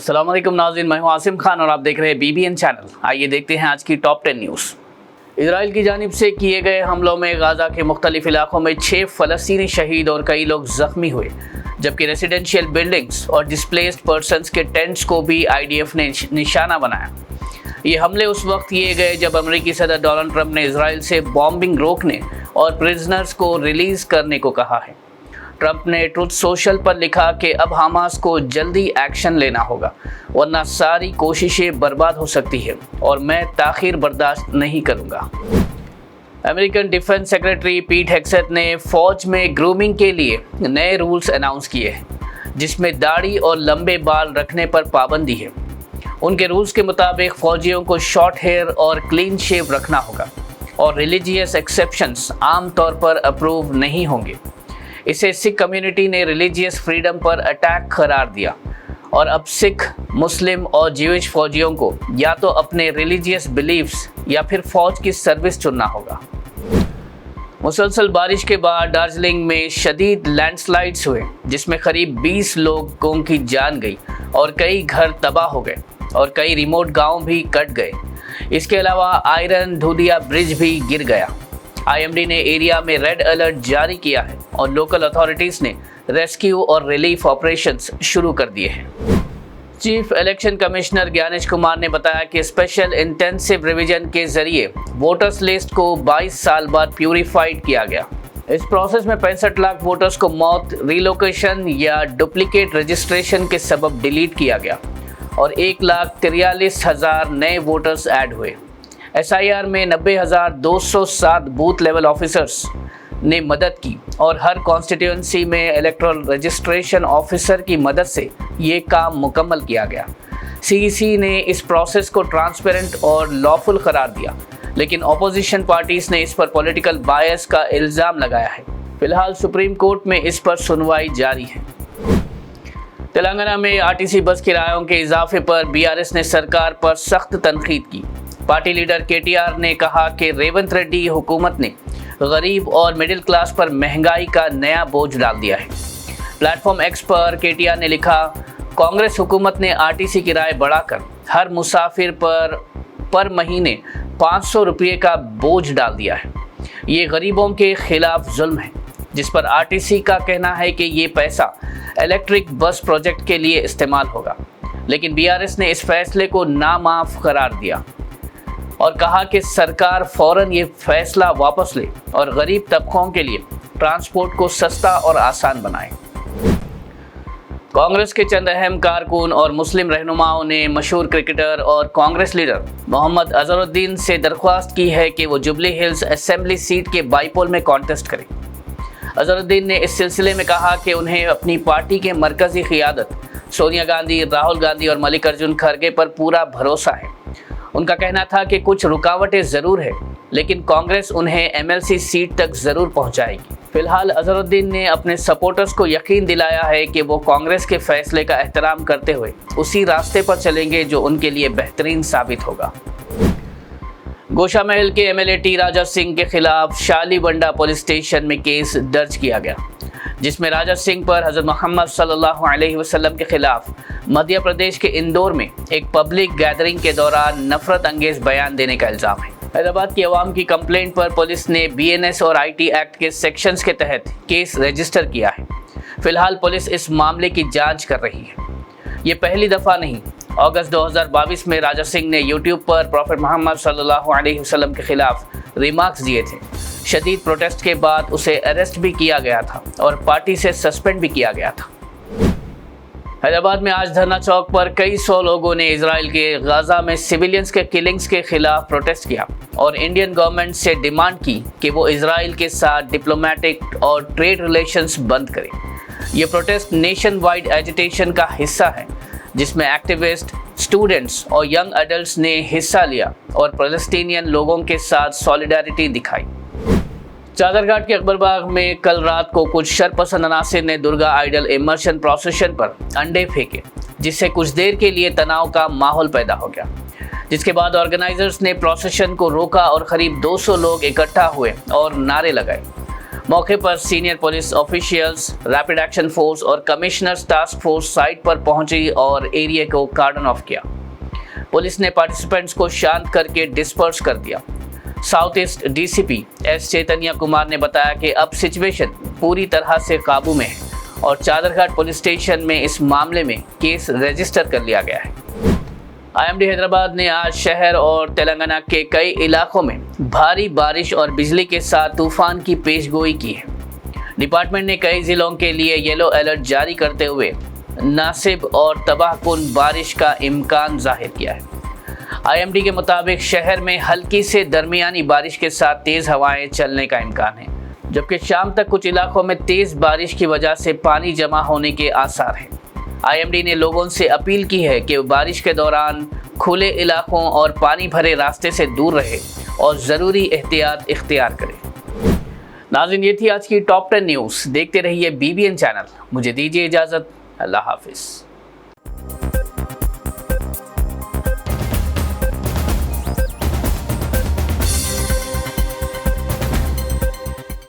अस्सलाम वालेकुम नाज़रीन, मैं हूं आसिम खान और आप देख रहे हैं BBN चैनल। आइए देखते हैं आज की टॉप 10 न्यूज़। इजराइल की जानिब से किए गए हमलों में गाज़ा के मुख्तलिफ इलाकों में 6 फ़लस्तीनी शहीद और कई लोग ज़ख्मी हुए, जबकि रेसिडेंशियल बिल्डिंग्स और डिस्प्लेस्ड पर्सनस के टेंट्स को भी IDF ने निशाना बनाया। ये हमले उस वक्त किए गए जब अमेरिकी सदर डोनाल्ड ट्रंप ने इजराइल से बॉम्बिंग रोकने और प्रिजनर्स को रिलीज़ करने को कहा है। ट्रंप ने ट्रुथ सोशल पर लिखा कि अब हमास को जल्दी एक्शन लेना होगा, वरना सारी कोशिशें बर्बाद हो सकती है और मैं ताख़ीर बर्दाश्त नहीं करूंगा। अमेरिकन डिफेंस सेक्रेटरी पीट हेग्सेथ ने फ़ौज में ग्रूमिंग के लिए नए रूल्स अनाउंस किए हैं, जिसमें दाढ़ी और लंबे बाल रखने पर पाबंदी है। उनके रूल्स के मुताबिक फ़ौजियों को शॉर्ट हेयर और क्लीन शेव रखना होगा और रिलीजियस एक्सेप्शंस आमतौर पर अप्रूव नहीं होंगे। इसे सिख कम्युनिटी ने रिलीजियस फ्रीडम पर अटैक करार दिया और अब सिख, मुस्लिम और ज्यूइश फौजियों को या तो अपने रिलीजियस बिलीफ्स या फिर फौज की सर्विस चुनना होगा। मुसलसल बारिश के बाद दार्जिलिंग में शदीद लैंडस्लाइड्स हुए, जिसमें करीब 20 लोगों की जान गई और कई घर तबाह हो गए और कई रिमोट गांव भी कट गए। इसके अलावा आयरन धुदिया ब्रिज भी गिर गया। IMD ने एरिया में रेड अलर्ट जारी किया है और लोकल अथॉरिटीज़ ने रेस्क्यू और रिलीफ ऑपरेशंस शुरू कर दिए हैं। Chief election commissioner Gyanesh Kumar ने बताया कि स्पेशल इंटेंसिव रिवीजन के जरिए वोटर्स लिस्ट को 22 साल बाद प्यूरिफाइड किया गया। इस प्रोसेस में 65 लाख वोटर्स को मौत, रिलोकेशन या डुप्लीकेट रजिस्ट्रेशन के सबब डिलीट किया गया और 1,43,000 नए वोटर्स ऐड हुए। SIR में 90,207 बूथ लेवल ऑफिसर्स ने मदद की और हर कॉन्स्टिट्यूंसी में इलेक्टोरल रजिस्ट्रेशन ऑफिसर की मदद से ये काम मुकम्मल किया गया। CEC ने इस प्रोसेस को ट्रांसपेरेंट और लॉफुल करार दिया, लेकिन ऑपोजिशन पार्टीज ने इस पर पॉलिटिकल बायस का इल्ज़ाम लगाया है। फिलहाल सुप्रीम कोर्ट में इस पर सुनवाई जारी है। तेलंगाना में RTC बस किरायों के इजाफे पर BRS ने सरकार पर सख्त तनकीद की। पार्टी लीडर KTR ने कहा कि रेवंत रेड्डी हुकूमत ने गरीब और मिडिल क्लास पर महंगाई का नया बोझ डाल दिया है। प्लेटफॉर्म X पर KTR ने लिखा, कांग्रेस हुकूमत ने RTC किराए बढ़ाकर हर मुसाफिर पर महीने 500 रुपये का बोझ डाल दिया है। ये गरीबों के खिलाफ जुल्म है, जिस पर RTC का कहना है कि ये पैसा इलेक्ट्रिक बस प्रोजेक्ट के लिए इस्तेमाल होगा, लेकिन BRS ने इस फैसले को नामाफ करार दिया और कहा कि सरकार फ़ौरन ये फैसला वापस ले और गरीब तबकों के लिए ट्रांसपोर्ट को सस्ता और आसान बनाए। कांग्रेस के चंद अहम कारकुन और मुस्लिम रहनुमाओं ने मशहूर क्रिकेटर और कांग्रेस लीडर मोहम्मद अजहरुद्दीन से दरख्वास्त की है कि वो जुबली हिल्स असेंबली सीट के बाईपोल में कॉन्टेस्ट करें। अजहरुद्दीन ने इस सिलसिले में कहा कि उन्हें अपनी पार्टी के मरकज़ी क़ियादत सोनिया गांधी, राहुल गांधी और मल्लिकार्जुन खड़गे पर पूरा भरोसा है। उनका कहना था कि कुछ रुकावटें ज़रूर है, लेकिन कांग्रेस उन्हें MLC सीट तक ज़रूर पहुंचाएगी। फिलहाल अजहरुद्दीन ने अपने सपोर्टर्स को यकीन दिलाया है कि वो कांग्रेस के फैसले का एहतराम करते हुए उसी रास्ते पर चलेंगे जो उनके लिए बेहतरीन साबित होगा। गोशा महल के MLA T राजा सिंह के खिलाफ शालीबंडा पुलिस स्टेशन में केस दर्ज किया गया, जिसमें राजा सिंह पर हज़रत मोहम्मद सल्लल्लाहु अलैहि वसल्लम के खिलाफ मध्य प्रदेश के इंदौर में एक पब्लिक गैदरिंग के दौरान नफरत अंगेज बयान देने का इल्ज़ाम है। हैदराबाद की आवाम की कंप्लेंट पर पुलिस ने BNS और IT एक्ट के सेक्शंस के तहत केस रजिस्टर किया है। फिलहाल पुलिस इस मामले की जांच कर रही है। ये पहली दफ़ा नहीं, अगस्त 2022 में राजा सिंह ने YouTube पर प्रॉफेट मोहम्मद सल्लल्लाहु अलैहि वसल्लम के खिलाफ रिमार्क्स दिए थे। शदीद प्रोटेस्ट के बाद उसे अरेस्ट भी किया गया था और पार्टी से सस्पेंड भी किया गया था। हैदराबाद में आज धरना चौक पर कई सौ लोगों ने इजराइल के गाजा में सिविलियंस के किलिंग्स के खिलाफ प्रोटेस्ट किया और इंडियन गवर्नमेंट से डिमांड की कि वो इजराइल के साथ डिप्लोमेटिक और ट्रेड रिलेशंस बंद करे। ये प्रोटेस्ट नेशन वाइड एजिटेशन का हिस्सा है, जिसमें एक्टिविस्ट, स्टूडेंट्स और यंग एडल्ट्स ने हिस्सा लिया और फ़लस्तीनियन लोगों के साथ सॉलिडारिटी दिखाई। चादरघाट के अकबरबाग में कल रात को कुछ शरपसंद अनासिर ने दुर्गा आइडल इमर्शन प्रोसेशन पर अंडे फेंके, जिससे कुछ देर के लिए तनाव का माहौल पैदा हो गया, जिसके बाद ऑर्गेनाइजर्स ने प्रोसेशन को रोका और करीब 200 लोग इकट्ठा हुए और नारे लगाए। मौके पर senior police officials, rapid action force और कमिश्नर्स टास्क फोर्स साइट पर पहुंची और एरिया को कार्डन ऑफ किया। पुलिस ने पार्टिसिपेंट्स को शांत करके डिस्पर्स कर दिया। साउथ ईस्ट डीसीपी एस चैतन्य कुमार ने बताया कि अब सिचुएशन पूरी तरह से काबू में है और चादरघाट पुलिस स्टेशन में इस मामले में केस रजिस्टर कर लिया गया है। आईएमडी हैदराबाद ने आज शहर और तेलंगाना के कई इलाकों में भारी बारिश और बिजली के साथ तूफान की पेशगोई की है। डिपार्टमेंट ने कई जिलों के लिए येलो अलर्ट जारी करते हुए नासिब और तबाहकुन बारिश का इम्कान जाहिर किया है। आईएमडी के मुताबिक शहर में हल्की से दरमियानी बारिश के साथ तेज हवाएं चलने का इम्कान है, जबकि शाम तक कुछ इलाकों में तेज बारिश की वजह से पानी जमा होने के आसार हैं। आईएमडी ने लोगों से अपील की है कि बारिश के दौरान खुले इलाकों और पानी भरे रास्ते से दूर रहे और ज़रूरी एहतियात इख्तियार करें। नाज़रीन, ये थी आज की टॉप 10 न्यूज़। देखते रहिए BBN चैनल। मुझे दीजिए इजाज़त। अल्लाह हाफिज़।